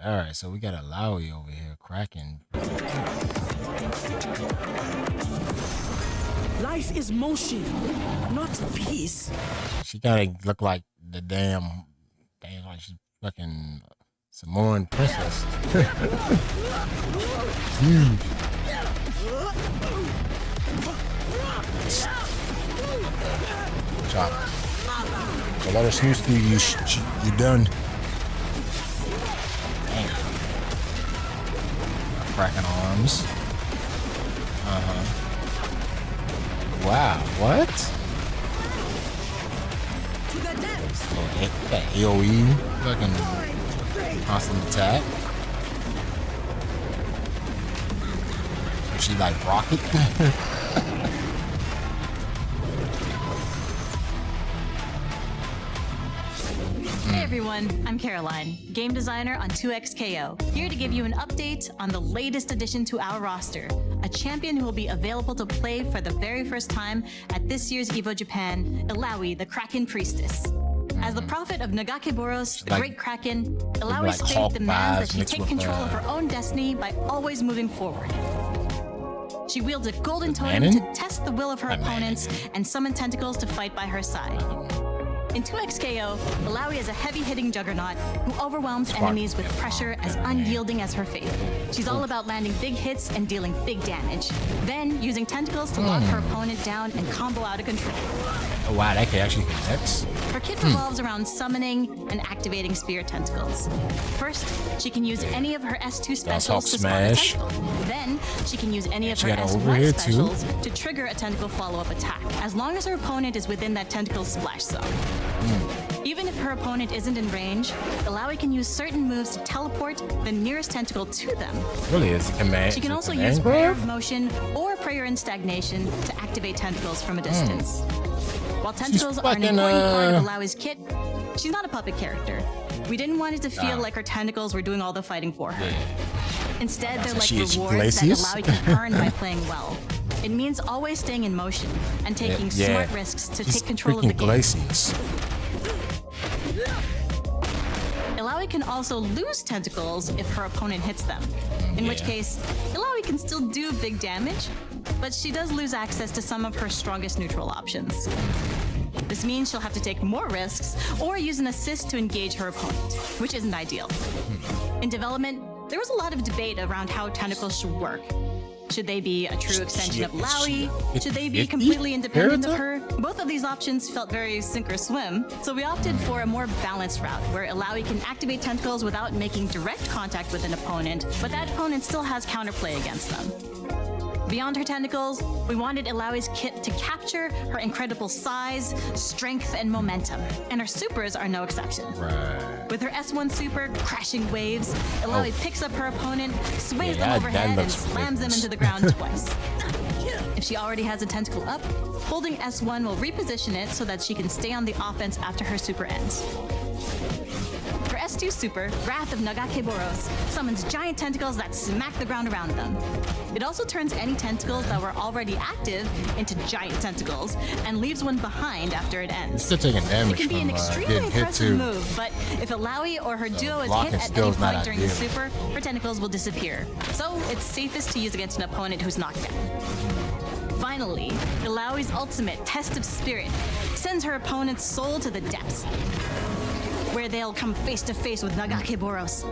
All right, so we got Illaoi over here, Kraken. Life is motion, not peace. She gotta look like the damn, like she's fucking Samoan princess. Huge. Chop. So let her snooze through you. You done. Dang. Kraken arms. Wow, what? To the depths. That AoE, fucking constant attack. So she like rocket. Hey everyone, I'm Caroline, game designer on 2XKO, here to give you an update on the latest addition to our roster, a champion who will be available to play for the very first time at this year's EVO Japan, Illaoi, the Kraken Priestess. As the prophet of Nagakeboros, the Great Kraken, Illaoi's fate demands that she take control of her own destiny by always moving forward. She wields a golden totem to test the will of her opponents and summon tentacles to fight by her side. In 2XKO, Illaoi is a heavy-hitting juggernaut who overwhelms enemies with pressure as unyielding as her fate. She's all about landing big hits and dealing big damage, then using tentacles to lock her opponent down and combo out of control. Oh wow, that could actually connect. Her kit revolves around summoning and activating spear tentacles. First, she can use any of her S2 specials to spawn a tentacle. Then, she can use any of her S1 specials to trigger a tentacle follow-up attack, as long as her opponent is within that tentacle's splash zone. Even if her opponent isn't in range, Illaoi can use certain moves to teleport the nearest tentacle to them. Really is a command. She can also use Prayer of Motion or Prayer in Stagnation to activate tentacles from a distance. While tentacles are an important part of Illaoi's kit, she's not a puppet character. We didn't want it to feel like her tentacles were doing all the fighting for her. Instead, they're like rewards that Illaoi can earn by playing well. It means always staying in motion and taking smart risks to take control of the game. Illaoi can also lose tentacles if her opponent hits them, in which case, Illaoi can still do big damage, but she does lose access to some of her strongest neutral options. This means she'll have to take more risks or use an assist to engage her opponent, which isn't ideal. In development, there was a lot of debate around how tentacles should work. Should they be a true extension of Illaoi? Should they be completely independent of her? Both of these options felt very sink or swim, so we opted for a more balanced route, where Illaoi can activate tentacles without making direct contact with an opponent, but that opponent still has counterplay against them. Beyond her tentacles, we wanted Illaoi's kit to capture her incredible size, strength, and momentum, and her supers are no exception. With her S1 super, Crashing Waves, Illaoi picks up her opponent, sways them overhead, and slams them into the ground twice. If she already has a tentacle up, holding S1 will reposition it so that she can stay on the offense after her super ends. Her S2 super, Wrath of Nagakeboros, summons giant tentacles that smack the ground around them. It also turns any tentacles that were already active into giant tentacles and leaves one behind after it ends. Still taking damage. It can be an extremely impressive move, but if Illaoi or her duo is hit at any point during the super, her tentacles will disappear. So it's safest to use against an opponent who's knocked down. Finally, Illaoi's ultimate, Test of Spirit, sends her opponent's soul to the depths, where they'll come face to face with Nagakeboros.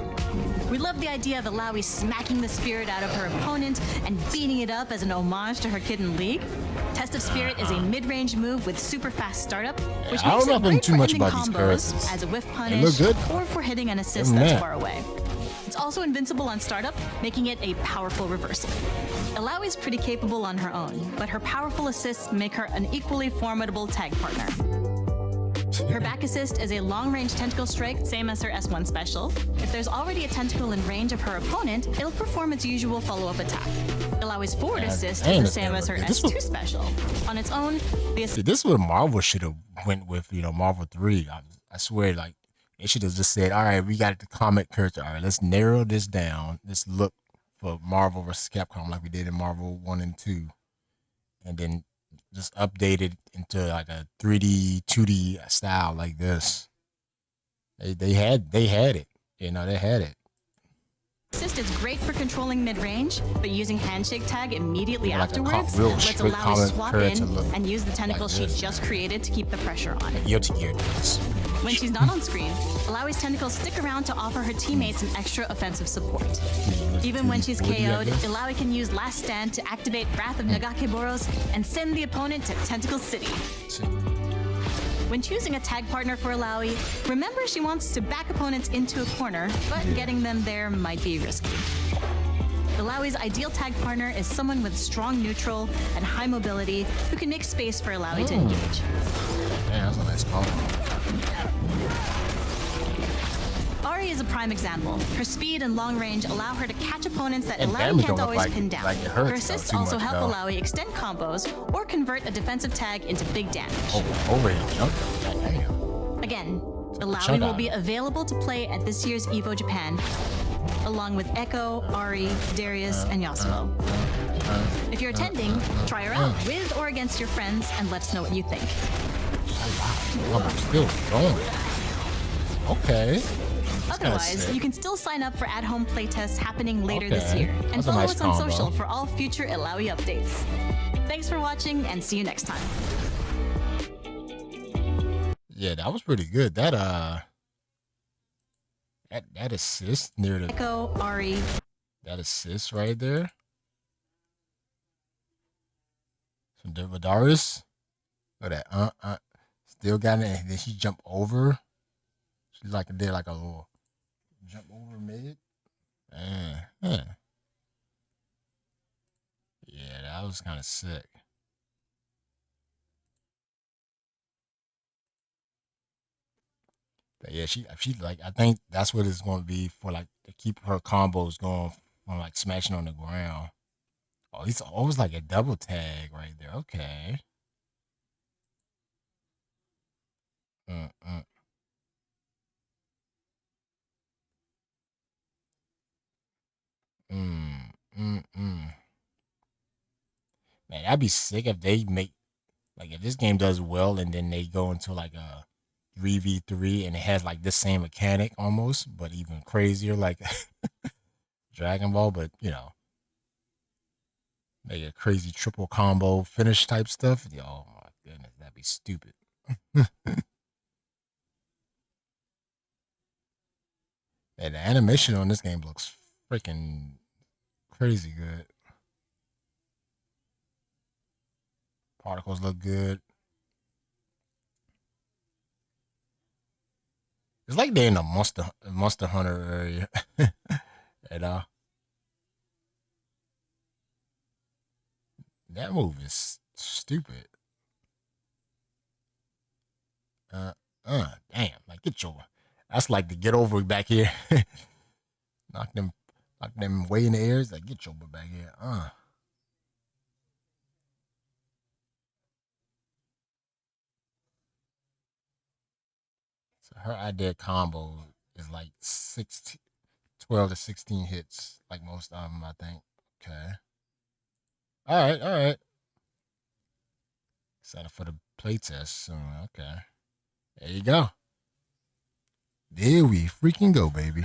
We love the idea of Illaoi smacking the spirit out of her opponent and beating it up as an homage to her kid in League. Test of Spirit is a mid-range move with super fast startup, which makes it great for ending combos as a whiff punish or for hitting an assist that's far away. It's also invincible on startup, making it a powerful reversal. Illaoi is pretty capable on her own, but her powerful assists make her an equally formidable tag partner. Her back assist is a long-range tentacle strike, same as her S1 special. If there's already a tentacle in range of her opponent, it'll perform its usual follow-up attack. Illaoi's forward assist is the same as her S2 special. On its own, the assist... This is what Marvel should have went with, Marvel 3. I swear, like, they should have just said, all right, we got the comic character. All right, let's narrow this down. Let's look for Marvel versus Capcom like we did in Marvel 1 and 2. And then just updated into like a 3D, 2D style like this. They had it. They had it. Assist is great for controlling mid-range, but using handshake tag immediately Like a afterwards real lets strict Illaoi common swap character in look and use the tentacles like she this. just created to keep the pressure on. Guilty Gear does. When she's not on screen, Illaoi's tentacles stick around to offer her teammates an extra offensive support. Even when she's KO'd, Illaoi can use Last Stand to activate Wrath of Nagakeboros and send the opponent to Tentacle City. When choosing a tag partner for Illaoi, remember she wants to back opponents into a corner, but getting them there might be risky. Illaoi's ideal tag partner is someone with strong neutral and high mobility who can make space for Illaoi to engage. Man, that's a nice combo. Ari is a prime example. Her speed and long range allow her to catch opponents that And Illaoi damage can't don't always look pin down. like it hurts, Her assists though, too also much, help though. Illaoi extend combos or convert a defensive tag into big damage. Overhead jump. Damn. Again, Illaoi chunk will out. be available to play at this year's EVO Japan, along with Echo, Ari, Darius, and Yasuo. If you're attending, try her out with or against your friends and let us know what you think. I'm still going. Okay. Otherwise, sick. you can still sign up for at-home playtests happening later this Okay. year, and That's a follow nice us on combo. social for all future Illaoi updates. Thanks for watching, and see you next time. Yeah, that was pretty good. That assist near the Echo, Ari, that assist right there. Some Darius. Look at that. Still got it. And then she jumped over. She did like a little jump over mid. Yeah, that was kind of sick. But yeah, she like, I think that's what it's going to be for, like, to keep her combos going from like smashing on the ground. Oh, it's always like a double tag right there. Okay. Mm, mm, mm. Man, that'd be sick if they make, like, if this game does well and then they go into like a 3v3 and it has like this same mechanic almost, but even crazier, like Dragon Ball, but make a crazy triple combo finish type stuff. Oh my goodness, that'd be stupid. And the animation on this game looks freaking crazy good. Particles look good. It's like they're in a Monster Hunter area. That move is stupid. Damn, like, get your. That's like the get over back here. knock them way in the air. It's like, get your butt back here. So her idea combo is like 12 to 16 hits, like most of them, I think. Okay. All right. Excited for the playtest soon. Okay. There you go. There we freaking go, baby.